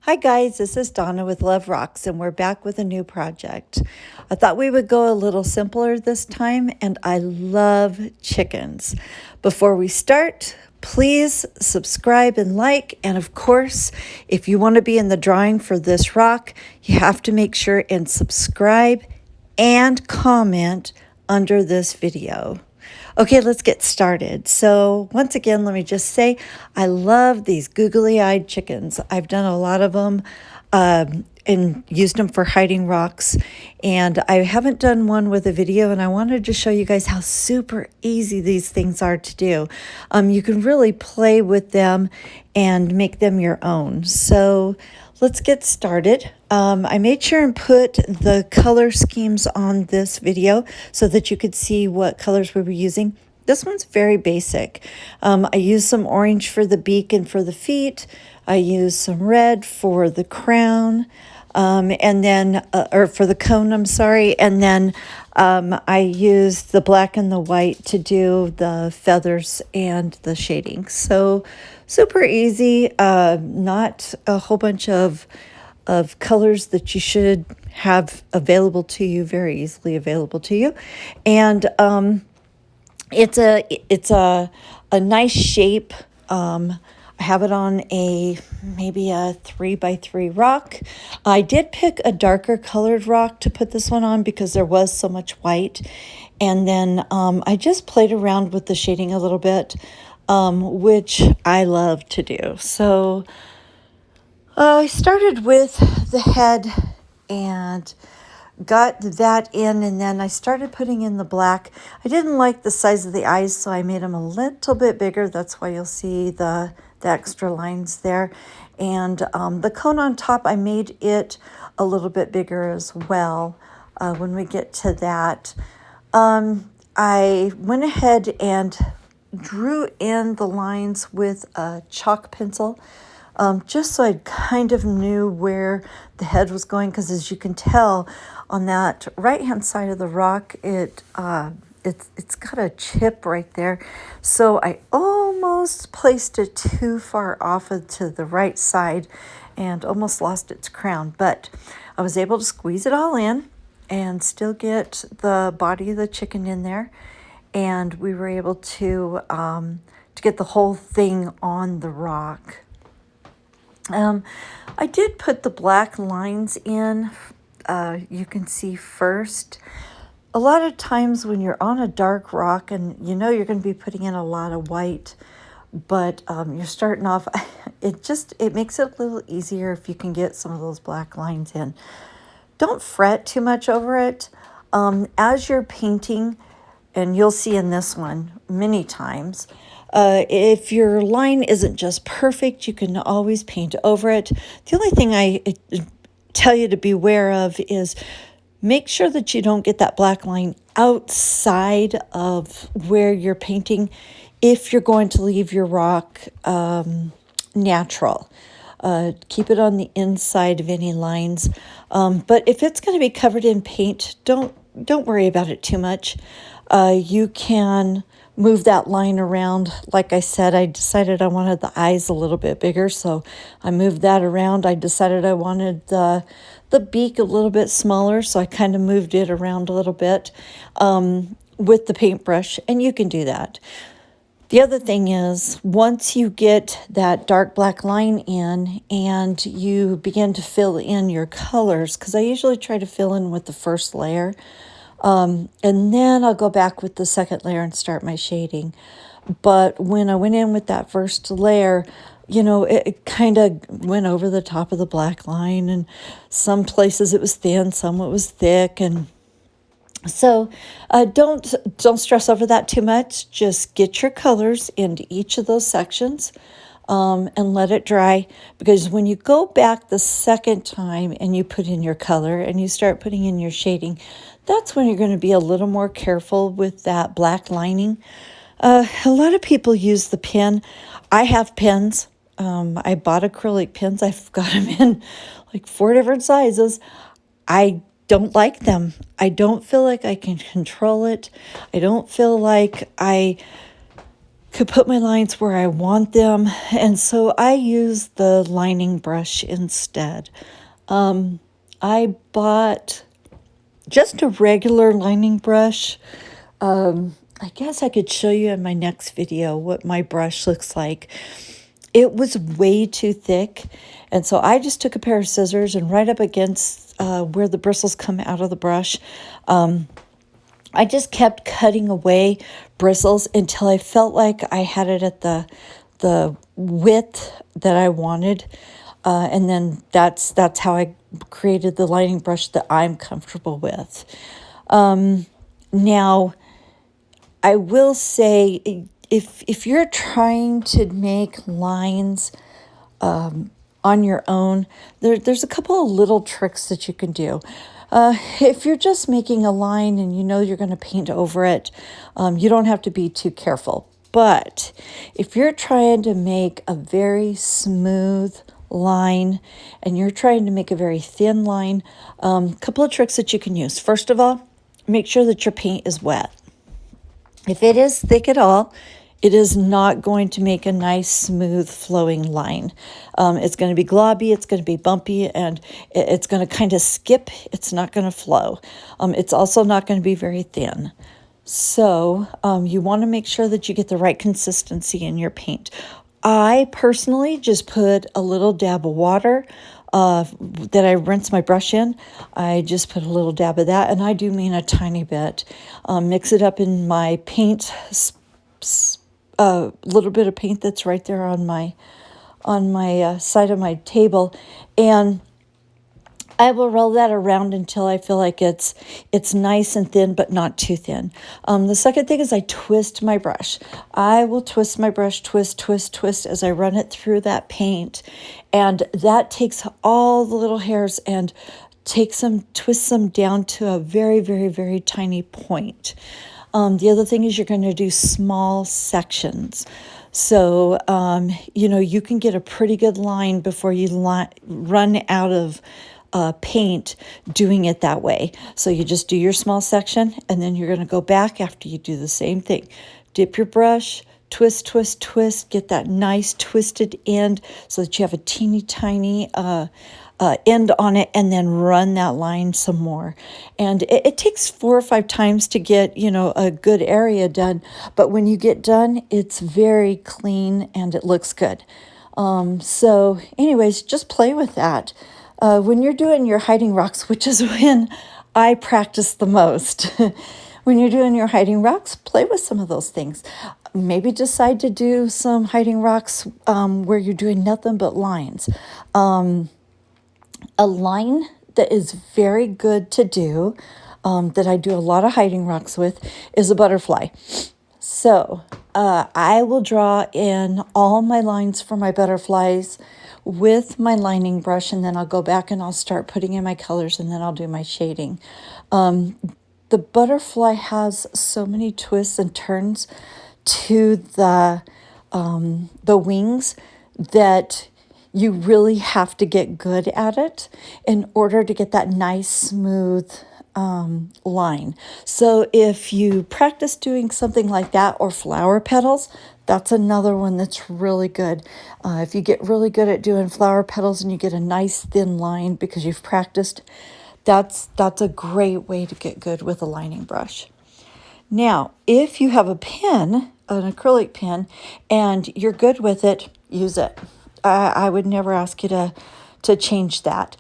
Hi guys, this is Donna with Love Rocks, and we're back with a new project. I thought we would go a little simpler this time, and I love chickens. Before we start, please subscribe and like, and of course, if you want to be in the drawing for this rock, you have to make sure and subscribe and comment under this video. Okay, let's get started. So once again, let me just say, I love these googly-eyed chickens. I've done a lot of them and used them for hiding rocks. And I haven't done one with a video, and I wanted to show you guys how super easy these things are to do. You can really play with them and make them your own. So let's get started. I made sure and put the color schemes on this video so that you could see what colors we were using. This one's very basic. I used some orange for the beak and for the feet. I used some red for the crown, and then, or for the cone, I'm sorry. And then I used the black and the white to do the feathers and the shading. So super easy, not a whole bunch of colors that you should have available to you, very easily available to you. And it's a nice shape. I have it on maybe a 3x3 rock. I did pick a darker colored rock to put this one on because there was so much white. And then I just played around with the shading a little bit, which I love to do. So I started with the head and got that in, and then I started putting in the black. I didn't like the size of the eyes, so I made them a little bit bigger. That's why you'll see the extra lines there. And the cone on top, I made it a little bit bigger as well when we get to that. I went ahead and drew in the lines with a chalk pencil. Just so I kind of knew where the head was going, because as you can tell on that right-hand side of the rock, it's got a chip right there. So I almost placed it too far off to the right side and almost lost its crown. But I was able to squeeze it all in and still get the body of the chicken in there. And we were able to get the whole thing on the rock. I did put the black lines in, you can see first. A lot of times when you're on a dark rock and you know you're going to be putting in a lot of white, but you're starting off, it makes it a little easier if you can get some of those black lines in. Don't fret too much over it. As you're painting, and you'll see in this one many times, if your line isn't just perfect, you can always paint over it. The only thing I tell you to beware of is make sure that you don't get that black line outside of where you're painting if you're going to leave your rock natural. Keep it on the inside of any lines. But if it's going to be covered in paint, don't worry about it too much. You can move that line around. Like I said, I decided I wanted the eyes a little bit bigger, so I moved that around. I decided I wanted the beak a little bit smaller, so I kind of moved it around a little bit with the paintbrush, and you can do that. The other thing is, once you get that dark black line in and you begin to fill in your colors, because I usually try to fill in with the first layer, and then I'll go back with the second layer and start my shading. But when I went in with that first layer, it kind of went over the top of the black line, and some places it was thin, some it was thick, and so don't stress over that too much. Just get your colors into each of those sections and let it dry, because when you go back the second time and you put in your color and you start putting in your shading, that's when you're going to be a little more careful with that black lining. A lot of people use the pen. I have pens. I bought acrylic pens. I've got them in like 4 different sizes. I don't like them. I don't feel like I can control it. I don't feel like I could put my lines where I want them. And so I use the lining brush instead. I bought just a regular lining brush. I guess I could show you in my next video what my brush looks like. It was way too thick, and so I just took a pair of scissors and right up against where the bristles come out of the brush, I just kept cutting away bristles until I felt like I had it at the width that I wanted, and then that's how I created the lining brush that I'm comfortable with. Now, I will say, if you're trying to make lines on your own, there's a couple of little tricks that you can do. If you're just making a line and you know you're going to paint over it, you don't have to be too careful. But if you're trying to make a very smooth line and you're trying to make a very thin line, a couple of tricks that you can use. First of all, make sure that your paint is wet. If it is thick at all, it is not going to make a nice, smooth, flowing line. It's going to be globby, it's going to be bumpy, and it's going to kind of skip. It's not going to flow. It's also not going to be very thin. So you want to make sure that you get the right consistency in your paint. I personally just put a little dab of water that I rinse my brush in. I just put a little dab of that, and I do mean a tiny bit. Mix it up in my paint, little bit of paint that's right there on my side of my table, and I will roll that around until I feel like it's nice and thin, but not too thin. The second thing is I twist my brush. I will twist my brush, twist as I run it through that paint. And that takes all the little hairs and twists them down to a very, very, very tiny point. The other thing is you're going to do small sections. So, you can get a pretty good line before you run out of paint doing it that way. So you just do your small section, and then you're going to go back after you do the same thing. Dip your brush, twist, get that nice twisted end so that you have a teeny tiny end on it, and then run that line some more. And it takes 4 or 5 times to get, a good area done. But when you get done, it's very clean and it looks good. So anyways, just play with that. When you're doing your hiding rocks, which is when I practice the most, when you're doing your hiding rocks, play with some of those things. Maybe decide to do some hiding rocks where you're doing nothing but lines. A line that is very good to do, that I do a lot of hiding rocks with, is a butterfly. So I will draw in all my lines for my butterflies with my lining brush, and then I'll go back and I'll start putting in my colors, and then I'll do my shading. The butterfly has so many twists and turns to the wings that you really have to get good at it in order to get that nice, smooth line. So if you practice doing something like that, or flower petals, that's another one that's really good. If you get really good at doing flower petals and you get a nice thin line because you've practiced, that's a great way to get good with a lining brush. Now, if you have a pen, an acrylic pen, and you're good with it, use it. I would never ask you to change that.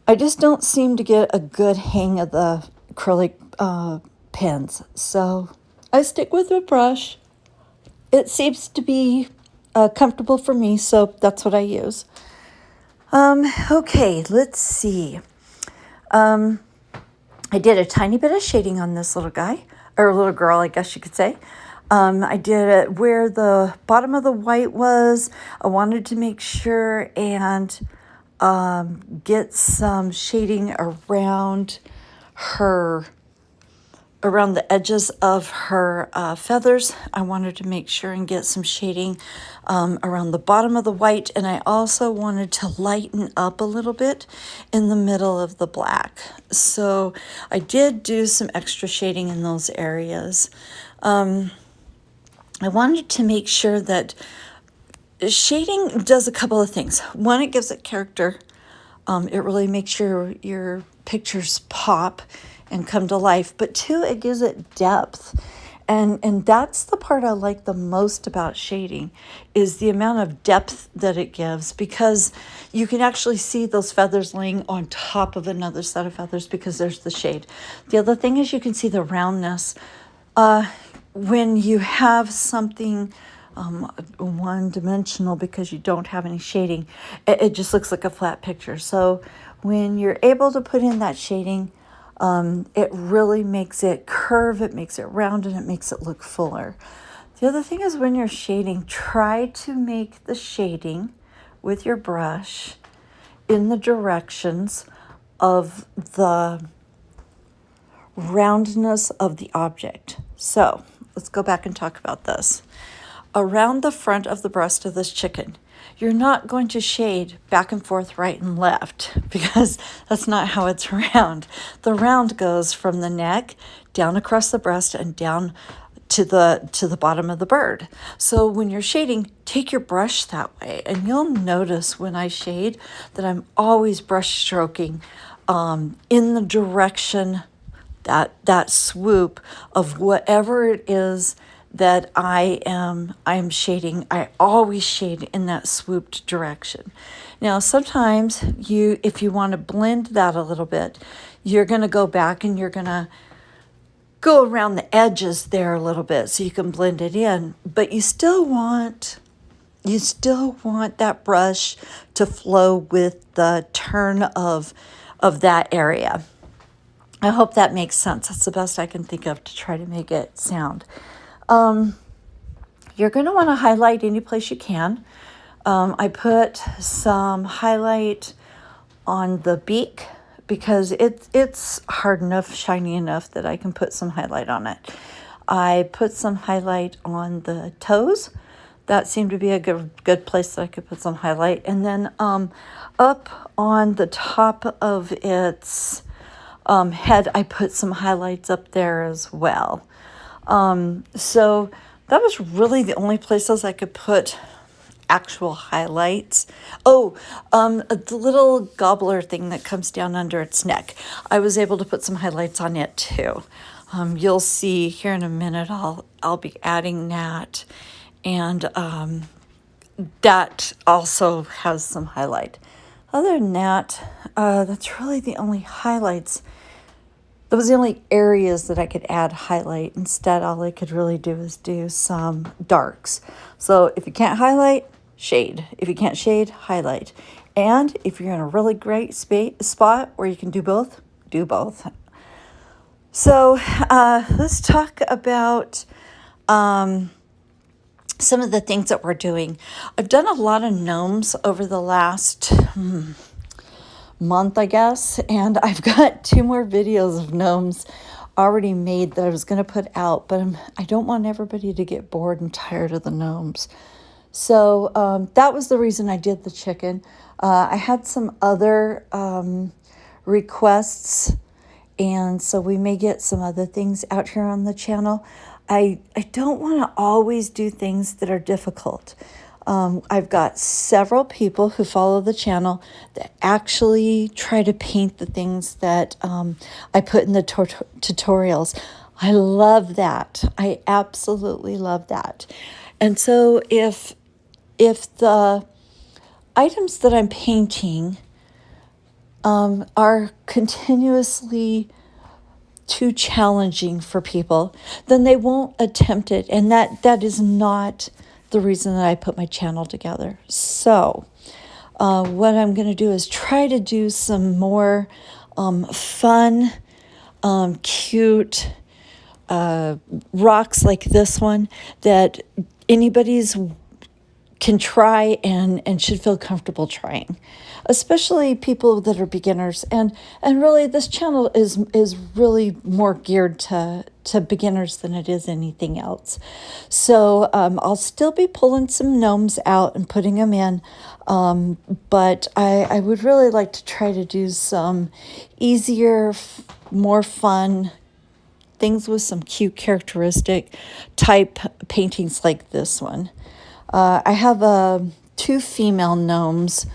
I just don't seem to get a good hang of the acrylic pens, so I stick with a brush. It seems to be comfortable for me, so that's what I use. Okay, let's see. I did a tiny bit of shading on this little guy, or little girl, I guess you could say. I did it where the bottom of the white was. I wanted to make sure and get some shading around the edges of her feathers. I wanted to make sure and get some shading around the bottom of the white, and I also wanted to lighten up a little bit in the middle of the black. So I did do some extra shading in those areas. I wanted to make sure that shading does a couple of things. One, it gives it character. It really makes your pictures pop and come to life. But two, it gives it depth. And that's the part I like the most about shading, is the amount of depth that it gives, because you can actually see those feathers laying on top of another set of feathers because there's the shade. The other thing is you can see the roundness. When you have something one-dimensional because you don't have any shading, it just looks like a flat picture. So when you're able to put in that shading, it really makes it curve, it makes it round, and it makes it look fuller. The other thing is, when you're shading, try to make the shading with your brush in the directions of the roundness of the object. So let's go back and talk about this. Around the front of the breast of this chicken, you're not going to shade back and forth, right and left, because that's not how it's round. The round goes from the neck down across the breast and down to the bottom of the bird. So when you're shading, take your brush that way, and you'll notice when I shade that I'm always brush stroking in the direction, that swoop of whatever it is that I am shading. I always shade in that swooped direction. Now, sometimes if you want to blend that a little bit, you're going to go back and you're going to go around the edges there a little bit so you can blend it in, but you still want that brush to flow with the turn of that area. I hope that makes sense. That's the best I can think of to try to make it sound. You're going to want to highlight any place you can. I put some highlight on the beak because it's hard enough, shiny enough that I can put some highlight on it. I put some highlight on the toes. That seemed to be a good place that I could put some highlight. And then up on the top of its head, I put some highlights up there as well. So that was really the only places I could put actual highlights. The little gobbler thing that comes down under its neck, I was able to put some highlights on it too. You'll see here in a minute, I'll be adding that, and that also has some highlight. Other than that, that's really the only highlights. Those were the only areas that I could add highlight. Instead, all I could really do is do some darks. So if you can't highlight, shade. If you can't shade, highlight. And if you're in a really great spot where you can do both, do both. So let's talk about some of the things that we're doing. I've done a lot of gnomes over the last month, I guess, and I've got 2 more videos of gnomes already made that I was going to put out, but I don't want everybody to get bored and tired of the gnomes. So that was the reason I did the chicken. I had some other requests, and so we may get some other things out here on the channel. I don't want to always do things that are difficult. I've got several people who follow the channel that actually try to paint the things that I put in the tutorials. I love that. I absolutely love that. And so if the items that I'm painting are continuously too challenging for people, then they won't attempt it. And that is not the reason that I put my channel together. So what I'm going to do is try to do some more fun, cute rocks like this one that anybody's can try and should feel comfortable trying, especially people that are beginners. And really, this channel is really more geared to beginners than it is anything else. So I'll still be pulling some gnomes out and putting them in, but I would really like to try to do some easier, more fun things with some cute characteristic type paintings like this one. I have two female gnomes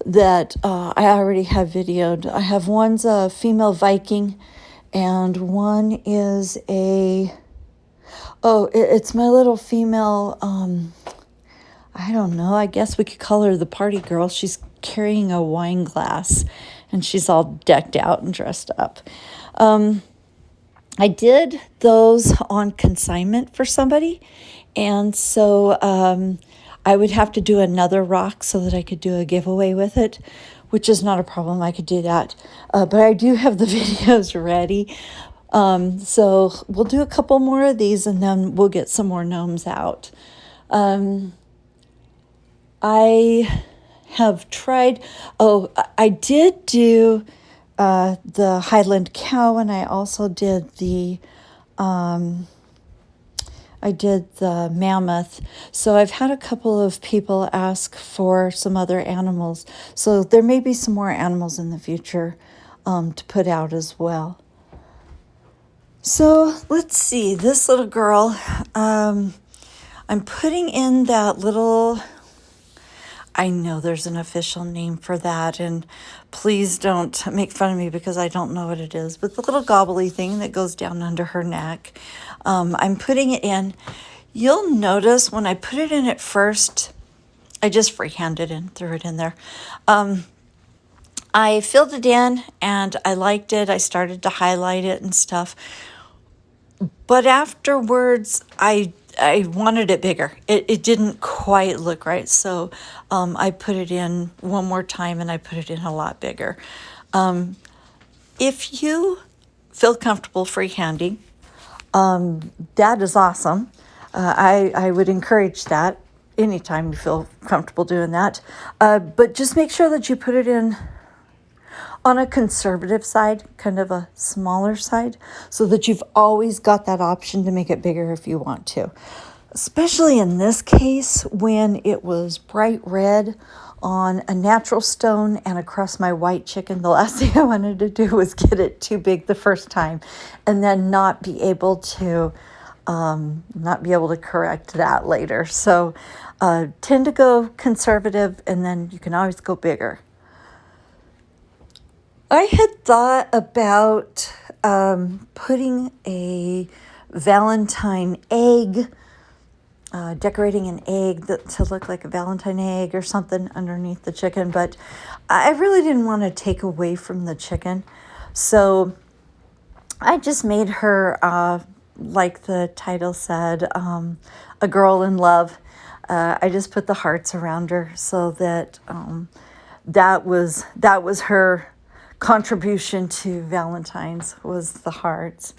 that I already have videoed. I have one's a female Viking, and one is it's my little female, I don't know, I guess we could call her the party girl. She's carrying a wine glass, and she's all decked out and dressed up. I did those on consignment for somebody, and so I would have to do another rock so that I could do a giveaway with it, which is not a problem. I could do that. But I do have the videos ready. So we'll do a couple more of these, and then we'll get some more gnomes out. I have tried, I did do the Highland cow, and I also did the mammoth. So I've had a couple of people ask for some other animals. So there may be some more animals in the future to put out as well. So let's see, this little girl, I'm putting in that little, I know there's an official name for that, and please don't make fun of me because I don't know what it is, but the little gobbly thing that goes down under her neck, I'm putting it in. You'll notice when I put it in at first, I just freehanded and threw it in there. I filled it in and I liked it. I started to highlight it and stuff. But afterwards, I wanted it bigger. It didn't quite look right. So I put it in one more time, and I put it in a lot bigger. If you feel comfortable freehanding, that is awesome. I would encourage that anytime you feel comfortable doing that. But just make sure that you put it in on a conservative side, kind of a smaller side, so that you've always got that option to make it bigger if you want to. Especially in this case, when it was bright red on a natural stone and across my white chicken, the last thing I wanted to do was get it too big the first time and then not be able to correct that later. So tend to go conservative, and then you can always go bigger. I had thought about putting a Valentine egg, decorating an egg to look like a Valentine egg or something underneath the chicken, but I really didn't want to take away from the chicken. So I just made her, like the title said, a girl in love. I just put the hearts around her so that that was her contribution to Valentine's, was the hearts.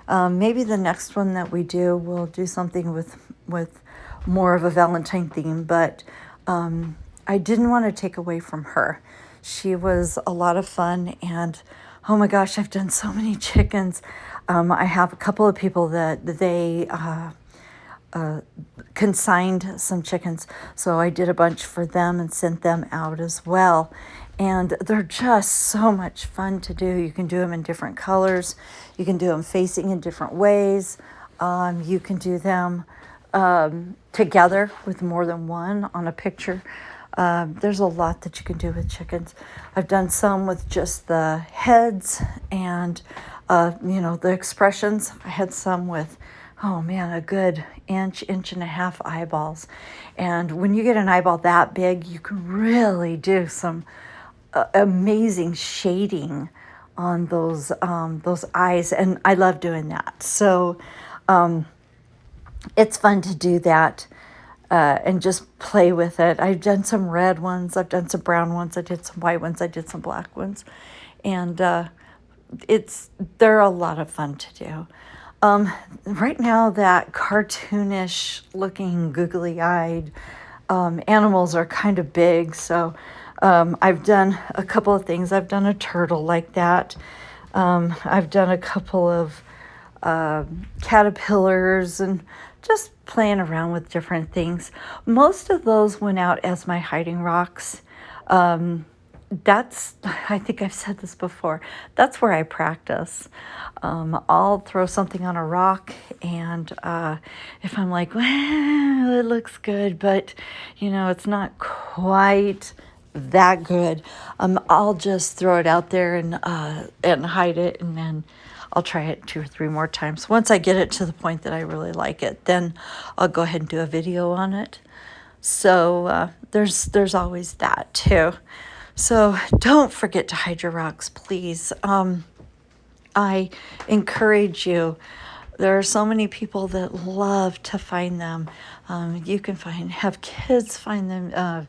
Maybe the next one that we do, we'll do something with more of a Valentine theme, but I didn't want to take away from her. She was a lot of fun, and oh my gosh, I've done so many chickens. I have a couple of people that they consigned some chickens, so I did a bunch for them and sent them out as well. And they're just so much fun to do. You can do them in different colors. You can do them facing in different ways. You can do them together with more than one on a picture. There's a lot that you can do with chickens. I've done some with just the heads and, the expressions. I had some with, a good inch and a half eyeballs. And when you get an eyeball that big, you can really do some amazing shading on those eyes, and I love doing that. So it's fun to do that and just play with it. I've done some red ones, I've done some brown ones, I did some white ones, I did some black ones, and they're a lot of fun to do. Right now, that cartoonish looking googly-eyed animals are kind of big, so I've done a couple of things. I've done a turtle like that. I've done a couple of caterpillars and just playing around with different things. Most of those went out as my hiding rocks. I think I've said this before, that's where I practice. I'll throw something on a rock, and if I'm like, well, it looks good, but it's not quite that good, I'll just throw it out there and hide it, and then I'll try it 2 or 3 more times. Once I get it to the point that I really like it, then I'll go ahead and do a video on it. So there's always that too. So don't forget to hide your rocks, please. I encourage you. There are so many people that love to find them. You can have kids find them.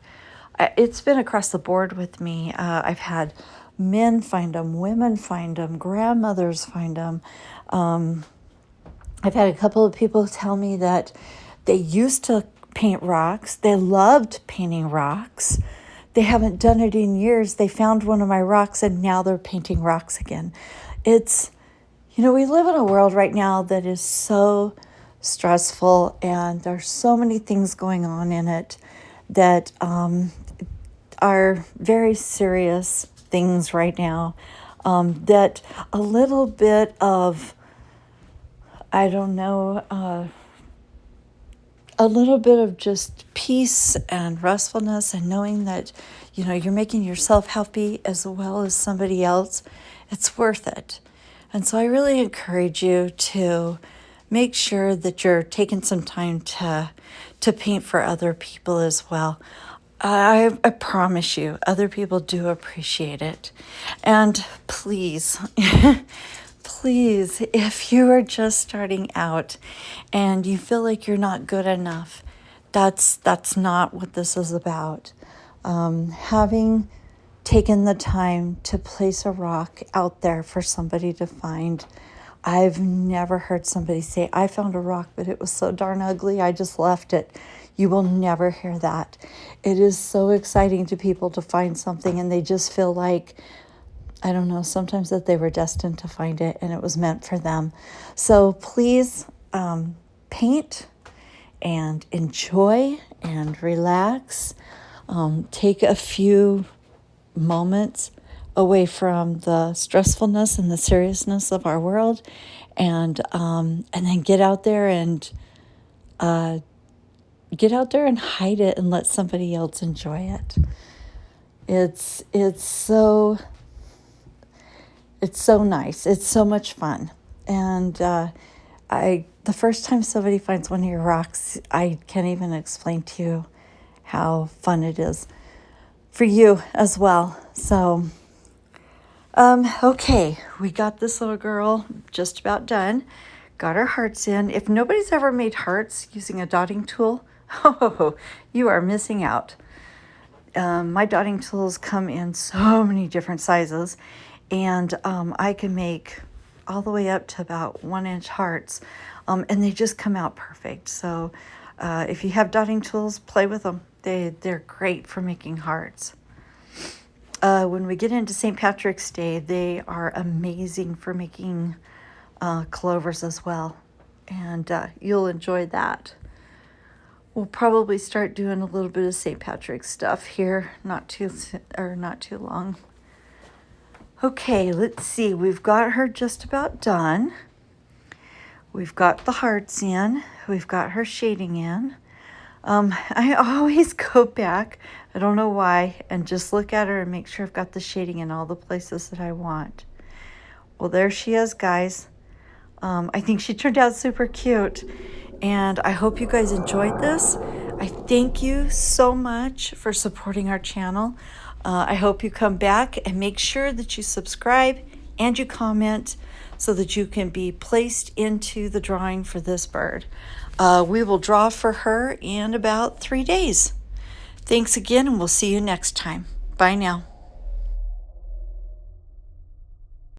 It's been across the board with me. I've had men find them, women find them, grandmothers find them. I've had a couple of people tell me that they used to paint rocks. They loved painting rocks. They haven't done it in years. They found one of my rocks and now they're painting rocks again. It's, we live in a world right now that is so stressful, and there's so many things going on in it that are very serious things right now, that a little bit of, a little bit of just peace and restfulness, and knowing that, you're making yourself happy as well as somebody else, it's worth it. And so I really encourage you to make sure that you're taking some time to paint for other people as well. I promise you, other people do appreciate it. And please, please, if you are just starting out and you feel like you're not good enough, that's not what this is about. Having taken the time to place a rock out there for somebody to find, I've never heard somebody say, I found a rock, but it was so darn ugly, I just left it. You will never hear that. It is so exciting to people to find something and they just feel like, I don't know, sometimes that they were destined to find it and it was meant for them. So please paint and enjoy and relax. Take a few moments away from the stressfulness and the seriousness of our world, and then get out there and hide it and let somebody else enjoy it. It's so nice. It's so much fun. And the first time somebody finds one of your rocks, I can't even explain to you how fun it is for you as well. So, okay, we got this little girl just about done. Got her hearts in. If nobody's ever made hearts using a dotting tool, oh, you are missing out. My dotting tools come in so many different sizes, and I can make all the way up to about 1-inch hearts, and they just come out perfect. So if you have dotting tools, play with them. They're great for making hearts. When we get into St. Patrick's Day, they are amazing for making clovers as well, and you'll enjoy that. We'll probably start doing a little bit of St. Patrick's stuff here, not too long. Okay, let's see. We've got her just about done. We've got the hearts in. We've got her shading in. I always go back, I don't know why, and just look at her and make sure I've got the shading in all the places that I want. Well, there she is, guys. I think she turned out super cute, and I hope you guys enjoyed this. I thank you so much for supporting our channel. I hope you come back and make sure that you subscribe and you comment so that you can be placed into the drawing for this bird. We will draw for her in about 3 days. Thanks again, and we'll see you next time. Bye now.